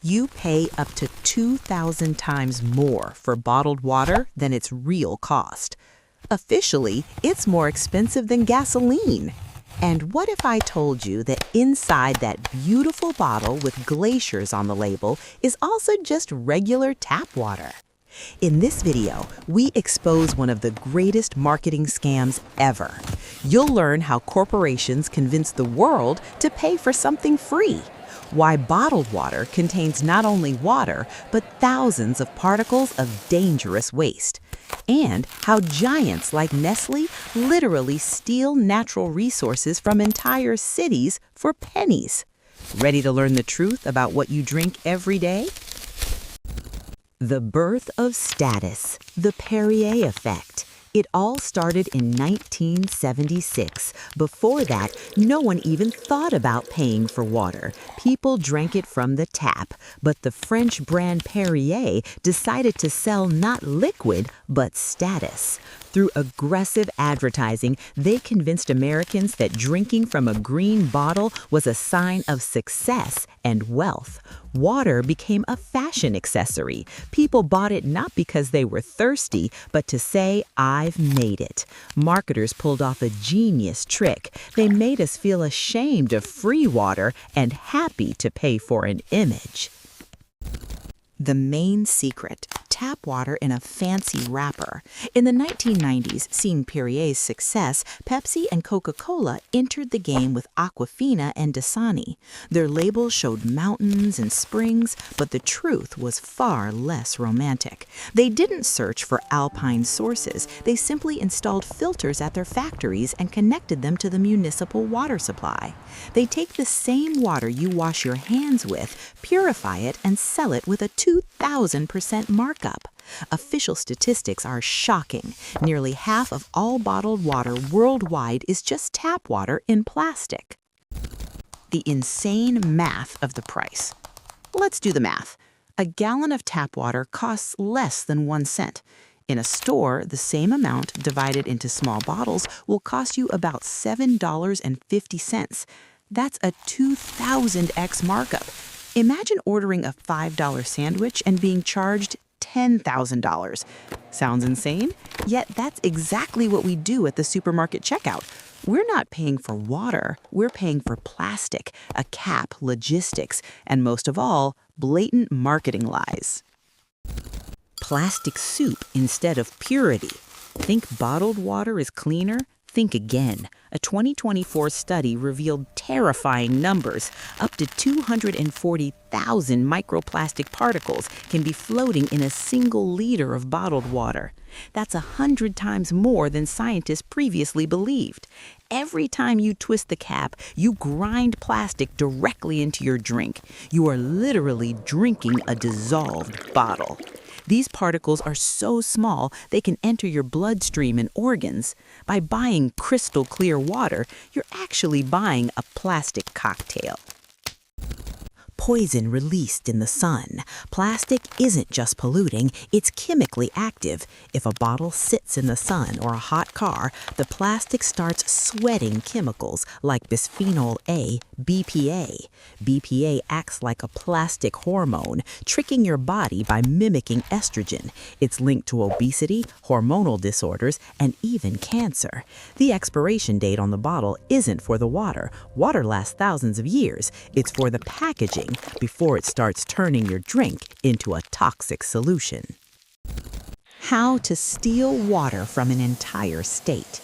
you pay up to 2,000 times more for bottled water than its real cost. Officially, it's more expensive than gasoline. And what if I told you that inside that beautiful bottle with glaciers on the label is also just regular tap water? In this video, we expose one of the greatest marketing scams ever. You'll learn how corporations convince the world to pay for something free, why bottled water contains not only water, but thousands of particles of dangerous waste, and how giants like Nestle literally steal natural resources from entire cities for pennies. Ready to learn the truth about what you drink every day? The birth of status, the Perrier effect. It all started in 1976. Before that, no one even thought about paying for water. People drank it from the tap. But the French brand Perrier decided to sell not liquid, but status. Through aggressive advertising, they convinced Americans that drinking from a green bottle was a sign of success and wealth. Water became a fashion accessory. People bought it not because they were thirsty, but to say, "I've made it." Marketers pulled off a genius trick. They made us feel ashamed of free water and happy to pay for an image. The main secret: tap water in a fancy wrapper. In the 1990s, seeing Perrier's success, Pepsi and Coca-Cola entered the game with Aquafina and Dasani. Their labels showed mountains and springs, but the truth was far less romantic. They didn't search for alpine sources. They simply installed filters at their factories and connected them to the municipal water supply. They take the same water you wash your hands with, purify it, and sell it with a 2,000% markup. Official statistics are shocking. Nearly half of all bottled water worldwide is just tap water in plastic. The insane math of the price. Let's do the math. A gallon of tap water costs less than 1 cent. In a store, the same amount divided into small bottles will cost you about $7.50. That's a 2,000x markup. Imagine ordering a $5 sandwich and being charged $10,000. Sounds insane? Yet that's exactly what we do at the supermarket checkout. We're not paying for water, we're paying for plastic, a cap, logistics, and most of all, blatant marketing lies. Plastic soup instead of purity. Think bottled water is cleaner? Think again. A 2024 study revealed terrifying numbers. Up to 240,000 microplastic particles can be floating in a single liter of bottled water. That's 100 times more than scientists previously believed. Every time you twist the cap, you grind plastic directly into your drink. You are literally drinking a dissolved bottle. These particles are so small they can enter your bloodstream and organs. By buying crystal clear water, you're actually buying a plastic cocktail. Poison released in the sun. Plastic isn't just polluting, it's chemically active. If a bottle sits in the sun or a hot car, the plastic starts sweating chemicals like bisphenol A, BPA. BPA acts like a plastic hormone, tricking your body by mimicking estrogen. It's linked to obesity, hormonal disorders, and even cancer. The expiration date on the bottle isn't for the water. Water lasts thousands of years. It's for the packaging before it starts turning your drink into a toxic solution. How to steal water from an entire state.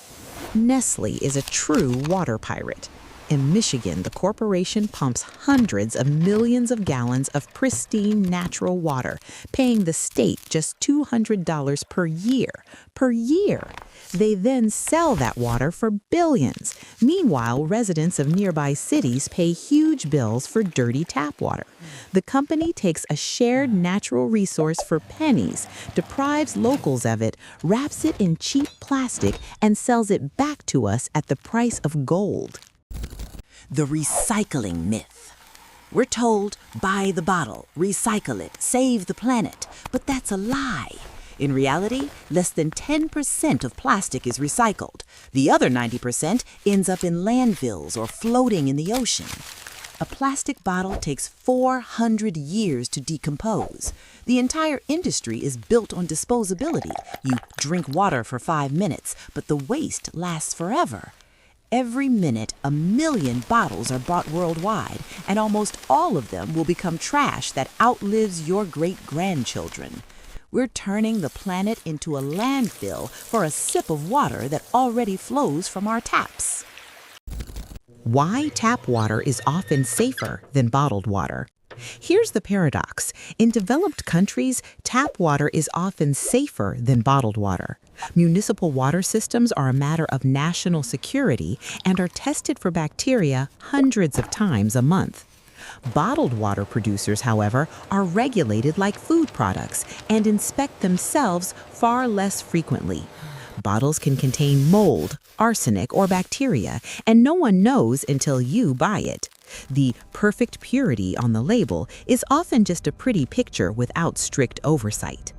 Nestle is a true water pirate. In Michigan, the corporation pumps hundreds of millions of gallons of pristine natural water, paying the state just $200 per year. Per year! They then sell that water for billions. Meanwhile, residents of nearby cities pay huge bills for dirty tap water. The company takes a shared natural resource for pennies, deprives locals of it, wraps it in cheap plastic, and sells it back to us at the price of gold. The recycling myth. We're told, buy the bottle, recycle it, save the planet. But that's a lie. In reality, less than 10% of plastic is recycled. The other 90% ends up in landfills or floating in the ocean. A plastic bottle takes 400 years to decompose. The entire industry is built on disposability. You drink water for 5 minutes, but the waste lasts forever. Every minute, 1 million bottles are bought worldwide, and almost all of them will become trash that outlives your great-grandchildren. We're turning the planet into a landfill for a sip of water that already flows from our taps. Why tap water is often safer than bottled water. Here's the paradox. In developed countries, tap water is often safer than bottled water. Municipal water systems are a matter of national security and are tested for bacteria hundreds of times a month. Bottled water producers, however, are regulated like food products and inspect themselves far less frequently. Bottles can contain mold, arsenic, or bacteria, and no one knows until you buy it. The perfect purity on the label is often just a pretty picture without strict oversight.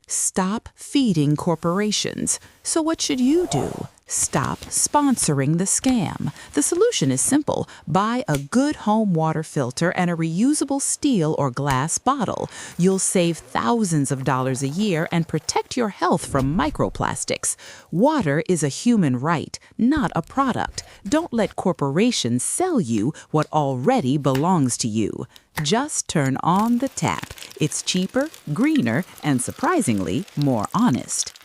Stop feeding corporations. So what should you do? Stop sponsoring the scam. The solution is simple. Buy a good home water filter and a reusable steel or glass bottle. You'll save thousands of dollars a year and protect your health from microplastics. Water is a human right, not a product. Don't let corporations sell you what already belongs to you. Just turn on the tap. It's cheaper, greener, and surprisingly more honest.